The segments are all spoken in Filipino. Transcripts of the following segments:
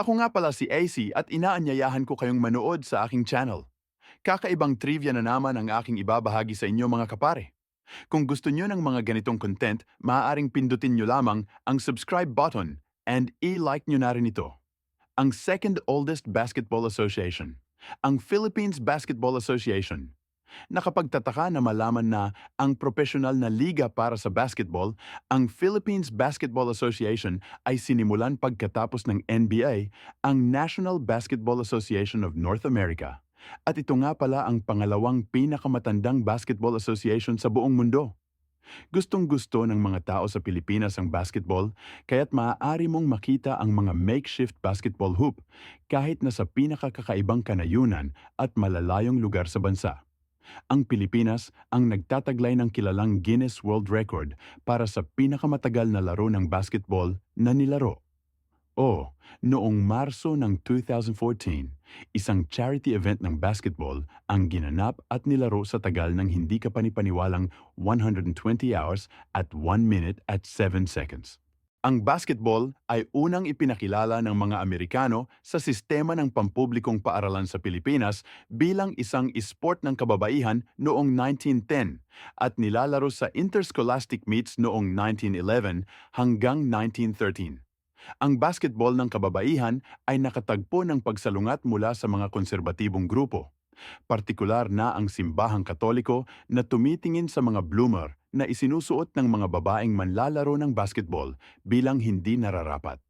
Ako nga pala si AC at inaanyayahan ko kayong manood sa aking channel. Kakaibang trivia na naman ang aking ibabahagi sa inyo mga kapare. Kung gusto nyo ng mga ganitong content, maaaring pindutin nyo lamang ang subscribe button and i-like nyo na rin ito. Ang second oldest basketball association, ang Philippines Basketball Association. Nakapagtataka na malaman na ang profesional na liga para sa basketball, ang Philippines Basketball Association ay sinimulan pagkatapos ng NBA, ang National Basketball Association of North America. At ito nga pala ang pangalawang pinakamatandang basketball association sa buong mundo. Gustong-gusto ng mga tao sa Pilipinas ang basketball, kaya't maaari mong makita ang mga makeshift basketball hoop kahit na sa pinakakakaibang kanayunan at malalayong lugar sa bansa. Ang Pilipinas ang nagtataglay ng kilalang Guinness World Record para sa pinakamatagal na laro ng basketball na nilaro. O, noong Marso ng 2014, isang charity event ng basketball ang ginanap at nilaro sa tagal ng hindi kapanipaniwalang 120 hours at 1 minute at 7 seconds. Ang basketball ay unang ipinakilala ng mga Amerikano sa sistema ng pampublikong paaralan sa Pilipinas bilang isang esport ng kababaihan noong 1910 at nilalaro sa interscholastic meets noong 1911 hanggang 1913. Ang basketball ng kababaihan ay nakatagpo ng pagsalungat mula sa mga konserbatibong grupo, partikular na ang simbahang Katoliko na tumitingin sa mga bloomer na isinusuot ng mga babaeng manlalaro ng basketball bilang hindi nararapat.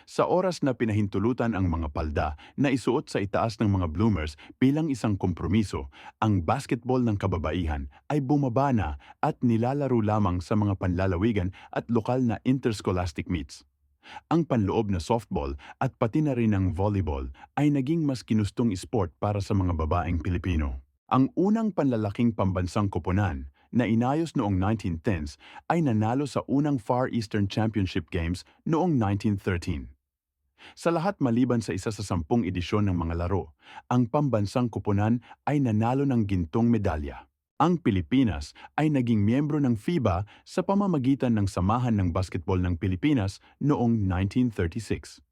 Sa oras na pinahintulutan ang mga palda na isuot sa itaas ng mga bloomers bilang isang kompromiso, ang basketball ng kababaihan ay bumaba na at nilalaro lamang sa mga panlalawigan at lokal na interscholastic meets. Ang panloob na softball at pati na rin ang volleyball ay naging mas kinustong sport para sa mga babaeng Pilipino. Ang unang panlalaking pambansang koponan na inayos noong 1910s ay nanalo sa unang Far Eastern Championship Games noong 1913. Sa lahat maliban sa isa sa 10 edisyon ng mga laro, ang pambansang koponan ay nanalo ng gintong medalya. Ang Pilipinas ay naging miyembro ng FIBA sa pamamagitan ng Samahan ng Basketball ng Pilipinas noong 1936.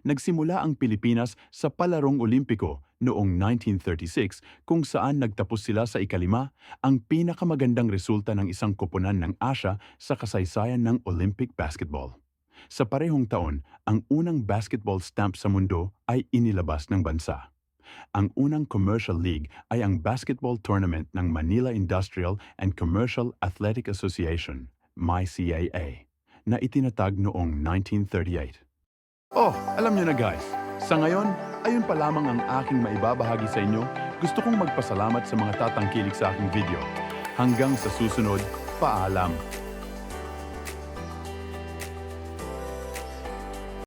Nagsimula ang Pilipinas sa Palarong Olimpiko noong 1936 kung saan nagtapos sila sa ikalima, ang pinakamagandang resulta ng isang koponan ng Asya sa kasaysayan ng Olympic basketball. Sa parehong taon, ang unang basketball stamp sa mundo ay inilabas ng bansa. Ang unang commercial league ay ang basketball tournament ng Manila Industrial and Commercial Athletic Association, MICAA, na itinatag noong 1938. Oh, alam nyo na guys, sa ngayon, ayun pa lamang ang aking maibabahagi sa inyo. Gusto kong magpasalamat sa mga tatangkilik sa aking video. Hanggang sa susunod, paalam!